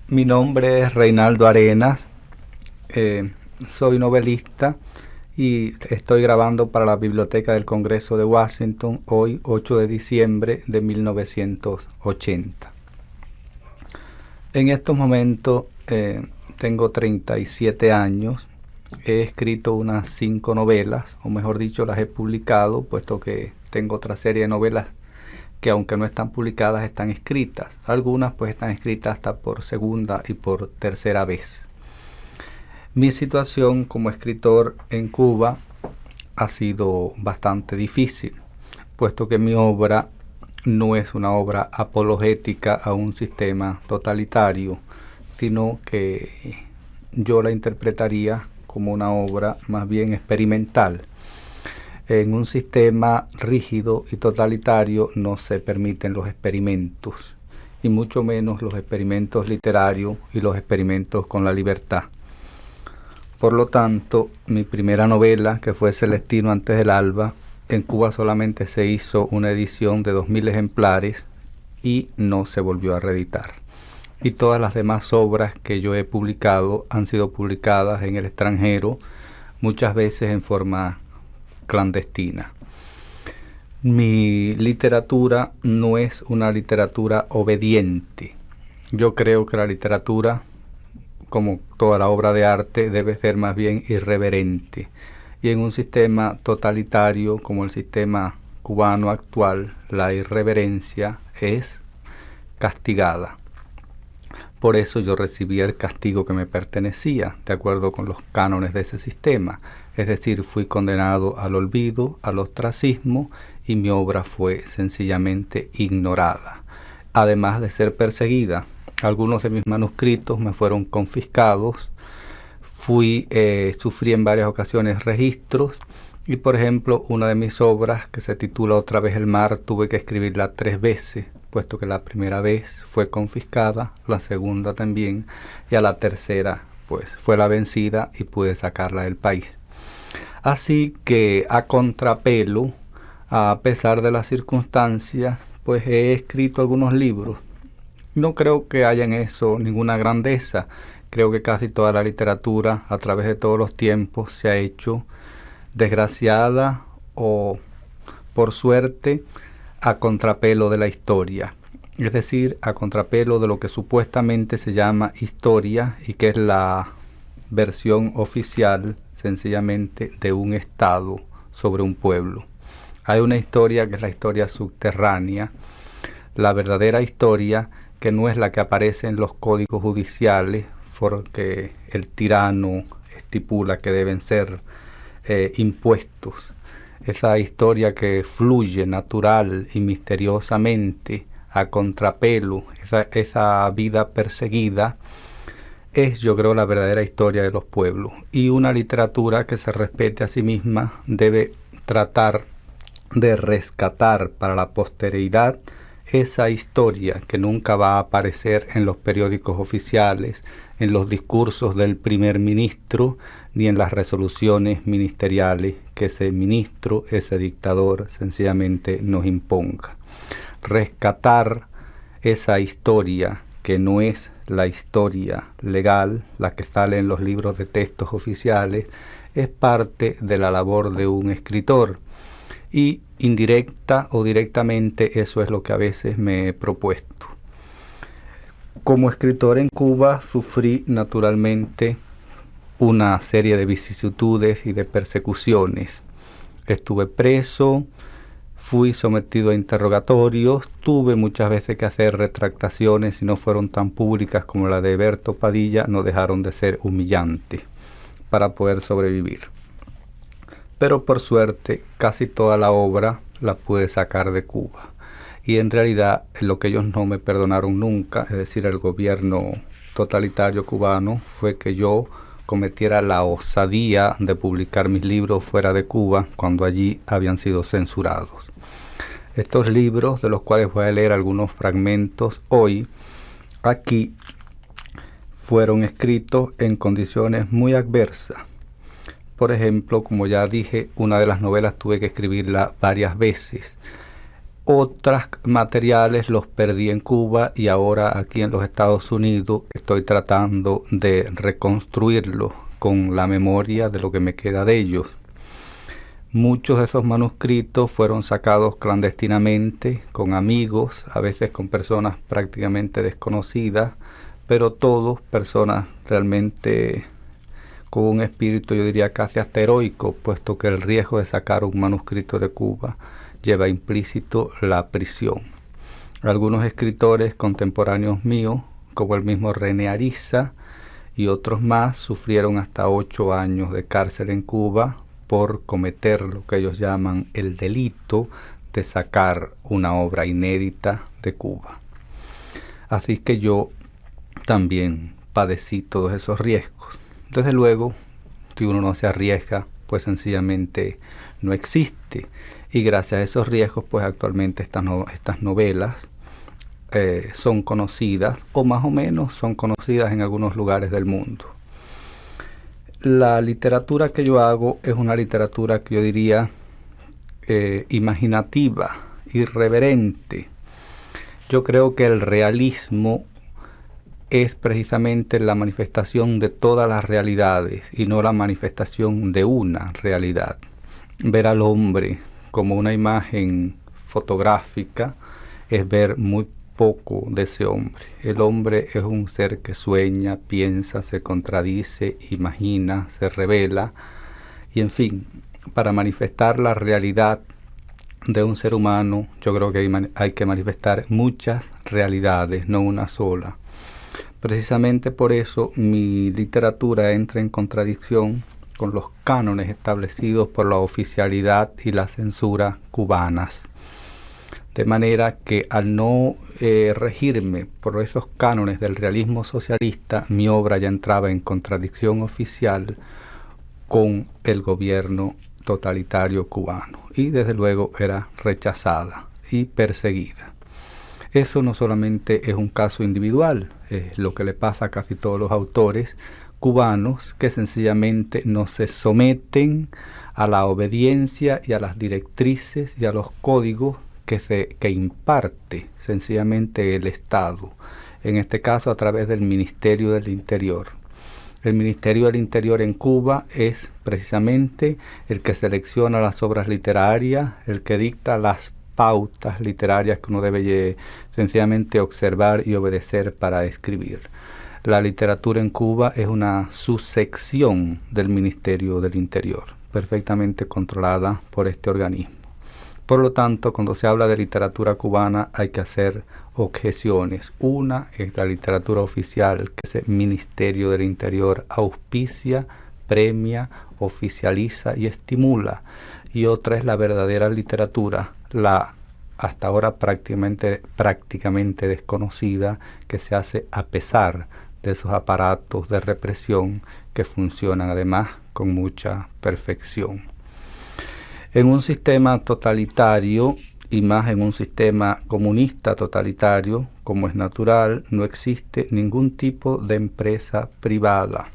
Mi nombre es Reinaldo Arenas, eh, soy novelista y estoy grabando para la Biblioteca del Congreso de Washington hoy 8 de diciembre de 1980. En estos momentos tengo 37 años, he escrito unas 5 novelas, o mejor dicho las he publicado, puesto que tengo otra serie de novelas que aunque no están publicadas están escritas. Algunas pues están escritas hasta por segunda y por tercera vez. Mi situación como escritor en Cuba ha sido bastante difícil, puesto que mi obra no es una obra apologética a un sistema totalitario, sino que yo la interpretaría como una obra más bien experimental. En un sistema rígido y totalitario no se permiten los experimentos, y mucho menos los experimentos literarios y los experimentos con la libertad. Por lo tanto, mi primera novela, que fue Celestino antes del alba, en Cuba solamente se hizo una edición de 2000 ejemplares y no se volvió a reeditar. Y todas las demás obras que yo he publicado han sido publicadas en el extranjero, muchas veces en forma clandestina. Mi literatura no es una literatura obediente. Yo creo que la literatura, como toda la obra de arte, debe ser más bien irreverente. Y en un sistema totalitario como el sistema cubano actual, la irreverencia es castigada. Por eso yo recibí el castigo que me pertenecía, de acuerdo con los cánones de ese sistema. Es decir, fui condenado al olvido, al ostracismo, y mi obra fue sencillamente ignorada. Además de ser perseguida, algunos de mis manuscritos me fueron confiscados, sufrí en varias ocasiones registros, y por ejemplo, una de mis obras, que se titula Otra vez el mar, tuve que escribirla 3 veces, puesto que la primera vez fue confiscada, la segunda también, y a la tercera pues fue la vencida y pude sacarla del país. Así que a contrapelo, a pesar de las circunstancias, pues he escrito algunos libros. No creo que haya en eso ninguna grandeza. Creo que casi toda la literatura a través de todos los tiempos se ha hecho, desgraciada o por suerte, a contrapelo de la historia. Es decir, a contrapelo de lo que supuestamente se llama historia y que es la versión oficial sencillamente de un estado sobre un pueblo. Hay una historia que es la historia subterránea, la verdadera historia, que no es la que aparece en los códigos judiciales, porque el tirano estipula que deben ser impuestos. Esa historia que fluye natural y misteriosamente a contrapelo, esa vida perseguida, es, yo creo, la verdadera historia de los pueblos. Y una literatura que se respete a sí misma debe tratar de rescatar para la posteridad esa historia que nunca va a aparecer en los periódicos oficiales, en los discursos del primer ministro, ni en las resoluciones ministeriales que ese ministro, ese dictador, sencillamente nos imponga. Rescatar esa historia que no es la historia legal, la que sale en los libros de textos oficiales, es parte de la labor de un escritor. Y indirecta o directamente eso es lo que a veces me he propuesto. Como escritor en Cuba sufrí naturalmente una serie de vicisitudes y de persecuciones. Estuve preso, fui sometido a interrogatorios, tuve muchas veces que hacer retractaciones y no fueron tan públicas como la de Berto Padilla, no dejaron de ser humillantes para poder sobrevivir. Pero por suerte casi toda la obra la pude sacar de Cuba. Y en realidad lo que ellos no me perdonaron nunca, es decir, el gobierno totalitario cubano, fue que yo cometiera la osadía de publicar mis libros fuera de Cuba cuando allí habían sido censurados. Estos libros, de los cuales voy a leer algunos fragmentos hoy, aquí fueron escritos en condiciones muy adversas. Por ejemplo, como ya dije, una de las novelas tuve que escribirla varias veces. Otros materiales los perdí en Cuba y ahora aquí en los Estados Unidos estoy tratando de reconstruirlos con la memoria de lo que me queda de ellos. Muchos de esos manuscritos fueron sacados clandestinamente con amigos, a veces con personas prácticamente desconocidas, pero todos personas realmente con un espíritu, yo diría casi hasta heroico, puesto que el riesgo de sacar un manuscrito de Cuba lleva implícito la prisión. Algunos escritores contemporáneos míos, como el mismo René Ariza y otros más, sufrieron hasta 8 años de cárcel en Cuba por cometer lo que ellos llaman el delito de sacar una obra inédita de Cuba. Así que yo también padecí todos esos riesgos. Desde luego, si uno no se arriesga, pues sencillamente no existe. Y gracias a esos riesgos, pues actualmente estas novelas son conocidas, o más o menos son conocidas en algunos lugares del mundo. La literatura que yo hago es una literatura que yo diría imaginativa, irreverente. Yo creo que el realismo es precisamente la manifestación de todas las realidades y no la manifestación de una realidad. Ver al hombre como una imagen fotográfica es ver muy poco de ese hombre. El hombre es un ser que sueña, piensa, se contradice, imagina, se revela y en fin, para manifestar la realidad de un ser humano yo creo que hay que manifestar muchas realidades, no una sola. Precisamente por eso mi literatura entra en contradicción con los cánones establecidos por la oficialidad y la censura cubanas. De manera que al no regirme por esos cánones del realismo socialista, mi obra ya entraba en contradicción oficial con el gobierno totalitario cubano y desde luego era rechazada y perseguida. Eso no solamente es un caso individual, es lo que le pasa a casi todos los autores cubanos que sencillamente no se someten a la obediencia y a las directrices y a los códigos que imparte sencillamente el Estado, en este caso a través del Ministerio del Interior. El Ministerio del Interior en Cuba es precisamente el que selecciona las obras literarias, el que dicta las pautas literarias que uno debe sencillamente observar y obedecer para escribir. La literatura en Cuba es una subsección del Ministerio del Interior, perfectamente controlada por este organismo. Por lo tanto, cuando se habla de literatura cubana hay que hacer objeciones. Una es la literatura oficial, que es el Ministerio del Interior auspicia, premia, oficializa y estimula. Y otra es la verdadera literatura, la hasta ahora prácticamente desconocida, que se hace a pesar de esos aparatos de represión que funcionan además con mucha perfección. En un sistema totalitario y más en un sistema comunista totalitario, como es natural, no existe ningún tipo de empresa privada.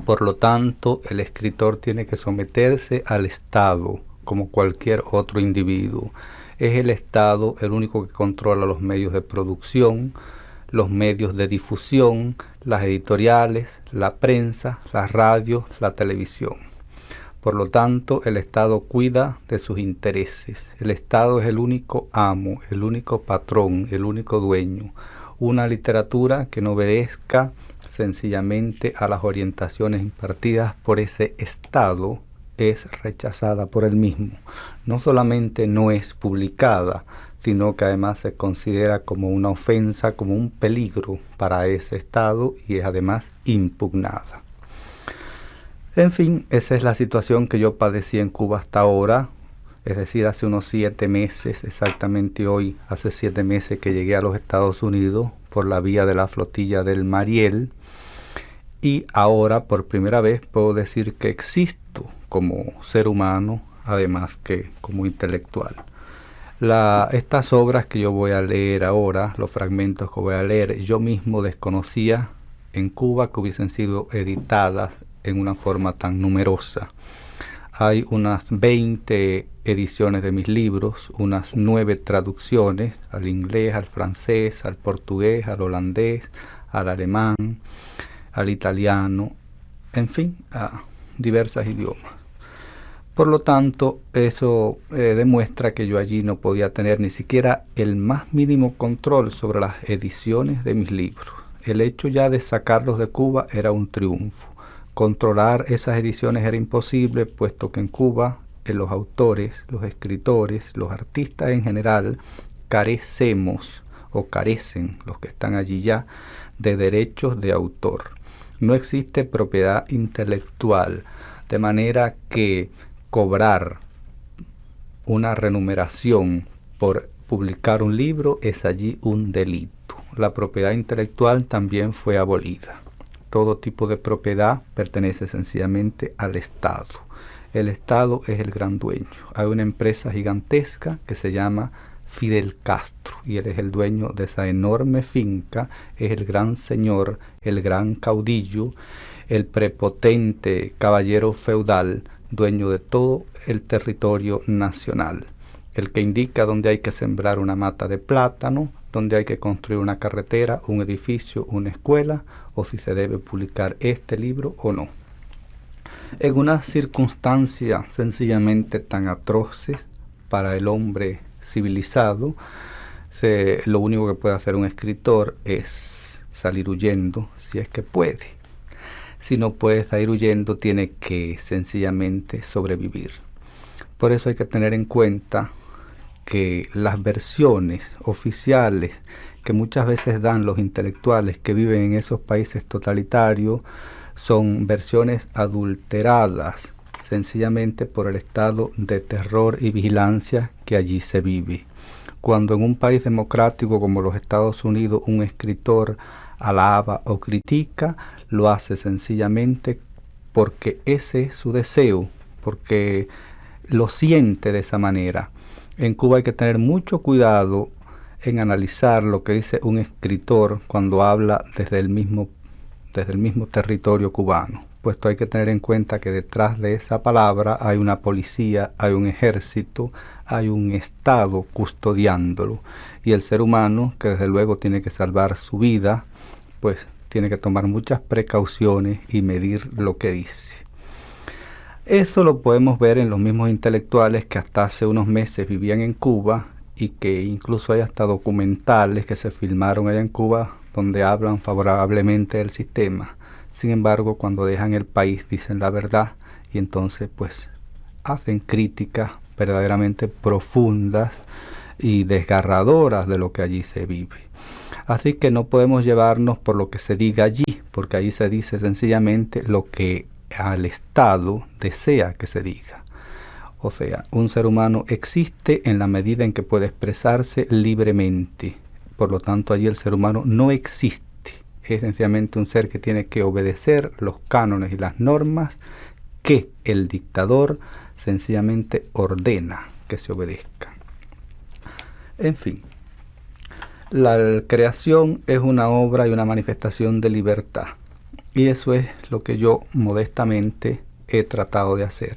Por lo tanto, el escritor tiene que someterse al Estado como cualquier otro individuo. Es el Estado el único que controla los medios de producción, los medios de difusión, las editoriales, la prensa, las radios, la televisión. Por lo tanto, el Estado cuida de sus intereses. El Estado es el único amo, el único patrón, el único dueño. Una literatura que no obedezca sencillamente a las orientaciones impartidas por ese Estado es rechazada por él mismo. No solamente no es publicada, sino que además se considera como una ofensa, como un peligro para ese Estado y es además impugnada. En fin, esa es la situación que yo padecí en Cuba hasta ahora, es decir, hace unos 7 meses, exactamente hoy, hace 7 meses que llegué a los Estados Unidos por la vía de la flotilla del Mariel, y ahora por primera vez puedo decir que existo como ser humano, además que como intelectual. Estas obras que yo voy a leer ahora, los fragmentos que voy a leer, yo mismo desconocía en Cuba que hubiesen sido editadas en una forma tan numerosa. Hay unas 20 ediciones de mis libros, unas 9 traducciones al inglés, al francés, al portugués, al holandés, al alemán, al italiano, en fin, a diversos idiomas. Por lo tanto, eso demuestra que yo allí no podía tener ni siquiera el más mínimo control sobre las ediciones de mis libros. El hecho ya de sacarlos de Cuba era un triunfo. Controlar esas ediciones era imposible, puesto que en Cuba los autores, los escritores, los artistas en general, carecemos o carecen, los que están allí ya, de derechos de autor. No existe propiedad intelectual, de manera que cobrar una remuneración por publicar un libro es allí un delito. La propiedad intelectual también fue abolida. Todo tipo de propiedad pertenece sencillamente al Estado. El Estado es el gran dueño. Hay una empresa gigantesca que se llama Fidel Castro y él es el dueño de esa enorme finca, es el gran señor, el gran caudillo, el prepotente caballero feudal, dueño de todo el territorio nacional, el que indica dónde hay que sembrar una mata de plátano, dónde hay que construir una carretera, un edificio, una escuela, o si se debe publicar este libro o no. En unas circunstancias sencillamente tan atroces para el hombre civilizado, lo único que puede hacer un escritor es salir huyendo, si es que puede. Si no puede salir huyendo, tiene que sencillamente sobrevivir. Por eso hay que tener en cuenta que las versiones oficiales que muchas veces dan los intelectuales que viven en esos países totalitarios son versiones adulteradas, sencillamente por el estado de terror y vigilancia que allí se vive. Cuando en un país democrático como los Estados Unidos un escritor alaba o critica, lo hace sencillamente porque ese es su deseo, porque lo siente de esa manera. En Cuba hay que tener mucho cuidado en analizar lo que dice un escritor cuando habla desde el mismo territorio cubano, puesto hay que tener en cuenta que detrás de esa palabra hay una policía, hay un ejército, hay un Estado custodiándolo, y el ser humano, que desde luego tiene que salvar su vida, pues tiene que tomar muchas precauciones y medir lo que dice. Eso lo podemos ver en los mismos intelectuales que hasta hace unos meses vivían en Cuba y que incluso hay hasta documentales que se filmaron allá en Cuba donde hablan favorablemente del sistema. Sin embargo, cuando dejan el país dicen la verdad y entonces pues hacen críticas verdaderamente profundas y desgarradoras de lo que allí se vive. Así que no podemos llevarnos por lo que se diga allí, porque allí se dice sencillamente lo que al Estado desea que se diga. O sea, un ser humano existe en la medida en que puede expresarse libremente. Por lo tanto, allí el ser humano no existe. Es sencillamente un ser que tiene que obedecer los cánones y las normas que el dictador sencillamente ordena que se obedezcan. En fin, la creación es una obra y una manifestación de libertad. Y eso es lo que yo modestamente he tratado de hacer.